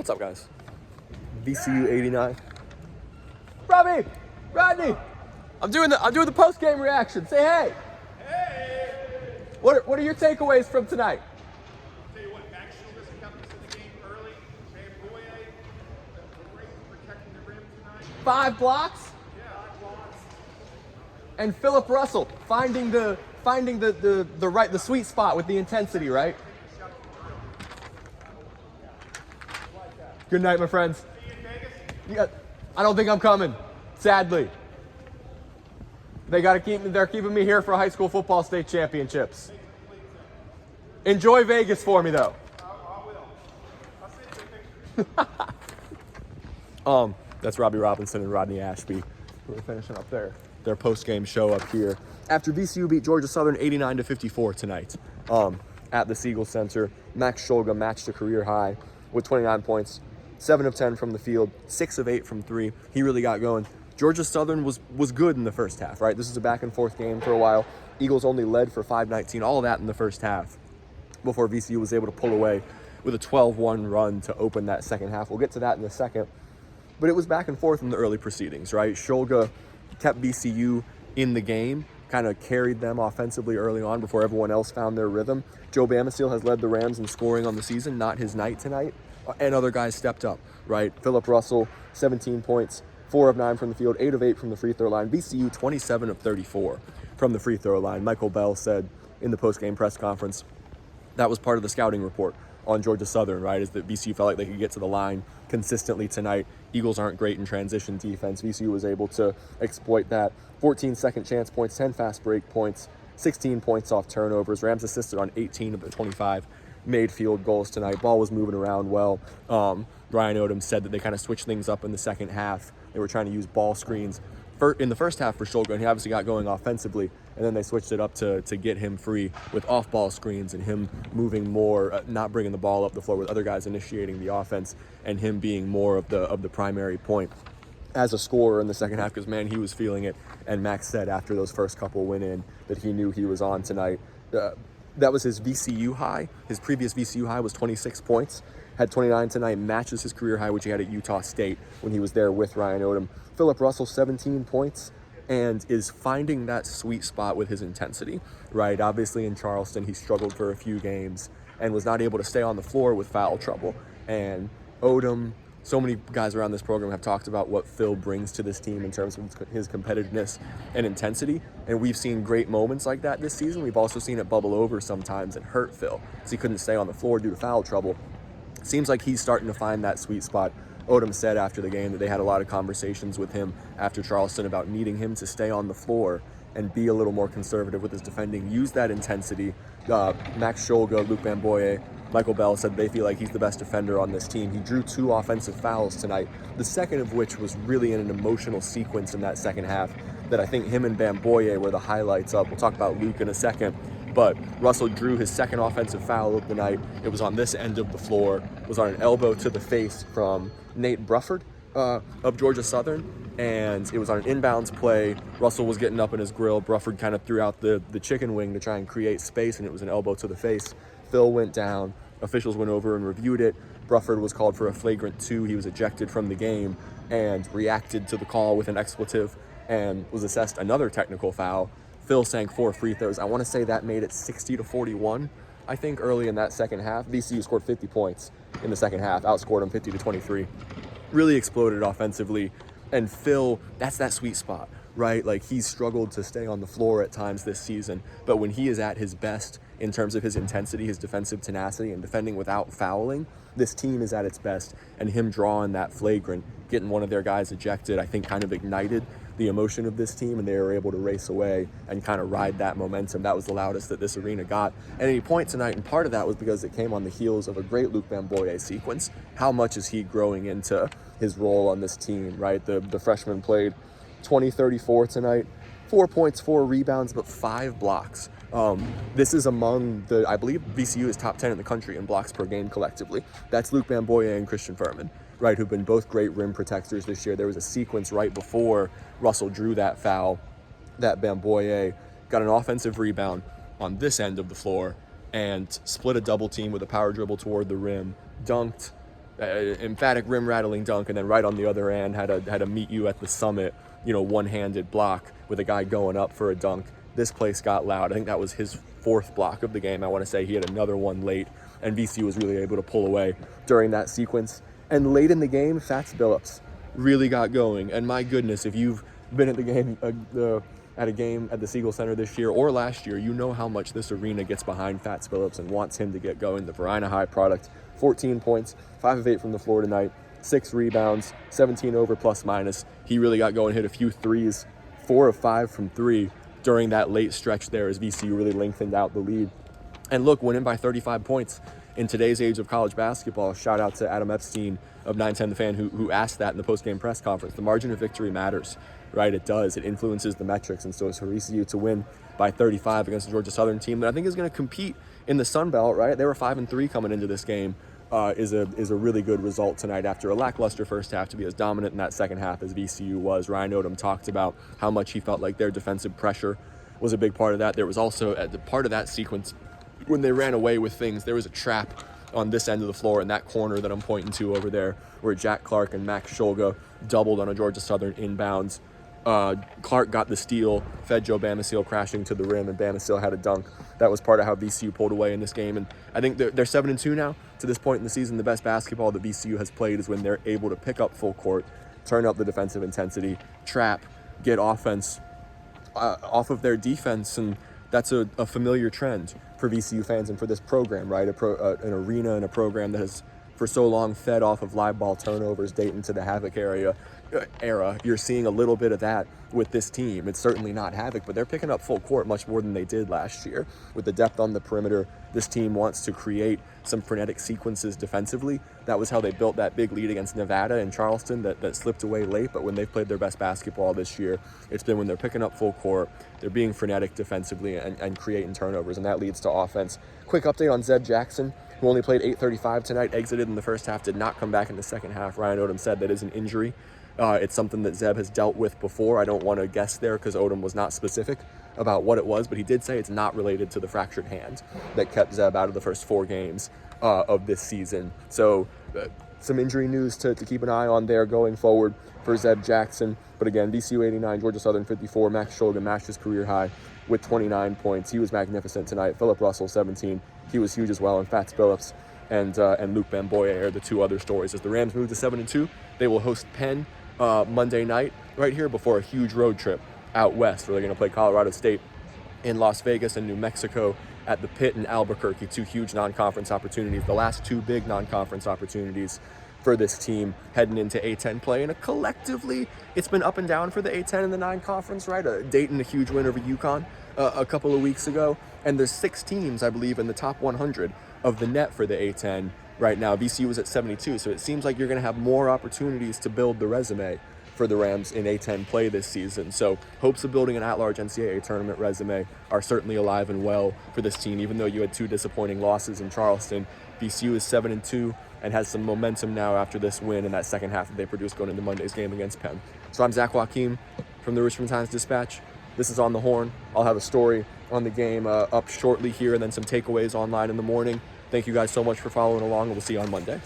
What's up, guys? VCU 89. Robbie! Rodney! I'm doing the post-game reaction. Say hey! Hey! What are your takeaways from tonight? I'll tell you what, Max Schultz kept us in the game early. Van Boye, great protecting the rim tonight. 5 blocks? Yeah, 5 blocks. And Philip Russell finding the sweet spot with the intensity, right? Good night, my friends. See you in Vegas? Yeah, I don't think I'm coming, sadly. They're keeping me here for high school football state championships. Enjoy Vegas for me, though. I will. I'll send you a picture. That's Robbie Robinson and Rodney Ashby. We're finishing up their post-game show up here after VCU beat Georgia Southern 89-54 tonight at the Siegel Center. Max Scholga matched a career high with 29 points, 7 of 10 from the field, 6 of 8 from 3. He really got going. Georgia Southern was good in the first half, right? This is a back-and-forth game for a while. Eagles only led for 5:19, all of that in the first half, before VCU was able to pull away with a 12-1 run to open that second half. We'll get to that in a second. But it was back and forth in the early proceedings, right? Scholga kept VCU in the game, kind of carried them offensively early on before everyone else found their rhythm. Joe Bamisteel has led the Rams in scoring on the season, not his night tonight. And other guys stepped up, right? Philip Russell, 17 points, 4 of 9 from the field, 8 of 8 from the free throw line. VCU, 27 of 34 from the free throw line. Michael Bell said in the post-game press conference that was part of the scouting report on Georgia Southern, right, is that VCU felt like they could get to the line consistently tonight. Eagles aren't great in transition defense. VCU was able to exploit that. 14 second chance points, 10 fast break points, 16 points off turnovers. Rams assisted on 18 of the 25 made field goals tonight. Ball was moving around well. Ryan Odom said that they kind of switched things up in the second half. They were trying to use ball screens in the first half for Scholga, and he obviously got going offensively, and then they switched it up to get him free with off-ball screens and him moving more, not bringing the ball up the floor with other guys initiating the offense, and him being more of the primary point as a scorer in the second half, because, man, he was feeling it. And Max said after those first couple went in that he knew he was on tonight. That was his VCU high. His previous VCU high was 26 points. Had 29 tonight, matches his career high, which he had at Utah State when he was there with Ryan Odom. Philip Russell, 17 points, and is finding that sweet spot with his intensity, right? Obviously in Charleston, he struggled for a few games and was not able to stay on the floor with foul trouble. And Odom, so many guys around this program have talked about what Phil brings to this team in terms of his competitiveness and intensity. And we've seen great moments like that this season. We've also seen it bubble over sometimes and hurt Phil because he couldn't stay on the floor due to foul trouble. Seems like he's starting to find that sweet spot. Odom said after the game that they had a lot of conversations with him after Charleston about needing him to stay on the floor and be a little more conservative with his defending, use that intensity. Max Scholga, Luke Van Boye, Michael Bell said they feel like he's the best defender on this team. He drew 2 offensive fouls tonight, the second of which was really in an emotional sequence in that second half that I think him and Van Boye were the highlights of. We'll talk about Luke in a second. But Russell drew his second offensive foul of the night. It was on this end of the floor. It was on an elbow to the face from Nate Brufford of Georgia Southern. And it was on an inbounds play. Russell was getting up in his grill. Brufford kind of threw out the chicken wing to try and create space, and it was an elbow to the face. Phil went down. Officials went over and reviewed it. Brufford was called for a flagrant 2. He was ejected from the game and reacted to the call with an expletive and was assessed another technical foul. Phil sank 4 free throws. I want to say that made it 60-41, I think, early in that second half. VCU scored 50 points in the second half, outscored them 50-23. Really exploded offensively. And Phil, that's that sweet spot, right? Like, he's struggled to stay on the floor at times this season, but when he is at his best in terms of his intensity, his defensive tenacity, and defending without fouling, this team is at its best. And him drawing that flagrant, getting one of their guys ejected, I think kind of ignited the emotion of this team, and they were able to race away and kind of ride that momentum. That was the loudest that this arena got at any point tonight, and part of that was because it came on the heels of a great Luke Van Boye sequence. How much is he growing into his role on this team, right? The freshman played 20-34 tonight, 4 points, 4 rebounds, but 5 blocks. This is among I believe VCU is top 10 in the country in blocks per game collectively. That's Luke Van Boye and Christian Furman, right, who've been both great rim protectors this year. There was a sequence right before Russell drew that foul that Van Boye got an offensive rebound on this end of the floor and split a double team with a power dribble toward the rim, dunked, emphatic rim rattling dunk, and then right on the other end had a meet you at the summit, one-handed block with a guy going up for a dunk. This place got loud. I think that was his 4th block of the game. I want to say he had another one late, and VCU was really able to pull away during that sequence. And late in the game, Fats Billups really got going. And my goodness, if you've been at the game, at a game at the Siegel Center this year or last year, you know how much this arena gets behind Fats Billups and wants him to get going. The Verina High product, 14 points, 5 of 8 from the floor tonight, 6 rebounds, 17 over plus minus. He really got going, hit a few threes, 4 of 5 from 3 during that late stretch there as VCU really lengthened out the lead. And look, winning by 35 points in today's age of college basketball. Shout out to Adam Epstein of 910 The Fan who asked that in the post-game press conference. The margin of victory matters, right? It does. It influences the metrics. And so it's for VCU to win by 35 against the Georgia Southern team that I think is going to compete in the Sun Belt, right? They were 5-3 coming into this game. Is a really good result tonight after a lackluster first half to be as dominant in that second half as VCU was. Ryan Odom talked about how much he felt like their defensive pressure was a big part of that. There was also at the part of that sequence when they ran away with things, there was a trap on this end of the floor in that corner that I'm pointing to over there where Jack Clark and Max Shulga doubled on a Georgia Southern inbounds. Clark got the steal, fed Joe Bamisile crashing to the rim, and Bamisile had a dunk. That was part of how VCU pulled away in this game. And I think they're 7-2 now. To this point in the season, the best basketball that VCU has played is when they're able to pick up full court, turn up the defensive intensity, trap, get offense off of their defense. And that's a familiar trend for VCU fans and for this program, right? An arena and a program that has for so long fed off of live ball turnovers dating to the Havoc era. You're seeing a little bit of that with this team. It's certainly not Havoc, but they're picking up full court much more than they did last year. With the depth on the perimeter, this team wants to create some frenetic sequences defensively. That was how they built that big lead against Nevada and Charleston that slipped away late, but when they've played their best basketball this year, it's been when they're picking up full court, they're being frenetic defensively and creating turnovers, and that leads to offense. Quick update on Zeb Jackson, who only played 8:35 tonight, exited in the first half, did not come back in the second half. Ryan Odom said that is an injury. It's something that Zeb has dealt with before. I don't want to guess there because Odom was not specific about what it was, but he did say it's not related to the fractured hand that kept Zeb out of the first 4 games of this season. So some injury news to keep an eye on there going forward for Zeb Jackson. But again, VCU 89, Georgia Southern 54. Max Shulga matched his career high with 29 points. He was magnificent tonight. Philip Russell, 17. He was huge as well. And Fats Billups and Luke Bamboye are the 2 other stories. As the Rams move to 7-2, they will host Penn Monday night right here before a huge road trip out west where they're going to play Colorado State in Las Vegas and New Mexico at the Pit in Albuquerque. 2 huge non-conference opportunities, the last 2 big non-conference opportunities for this team heading into A10 play. And collectively, it's been up and down for the A10 and the non-conference, right? Dayton, a huge win over UConn a couple of weeks ago. And there's 6 teams, I believe, in the top 100 of the net for the A10 right now. VCU was at 72, so it seems like you're going to have more opportunities to build the resume for the Rams in A10 play this season. So hopes of building an at-large NCAA tournament resume are certainly alive and well for this team. Even though you had 2 disappointing losses in Charleston, VCU is 7-2 and has some momentum now after this win in that second half that they produced going into Monday's game against Penn. So I'm Zach Joachim from the Richmond Times-Dispatch. This is On the Horn. I'll have a story on the game up shortly here and then some takeaways online in the morning. Thank you guys so much for following along, and we'll see you on Monday.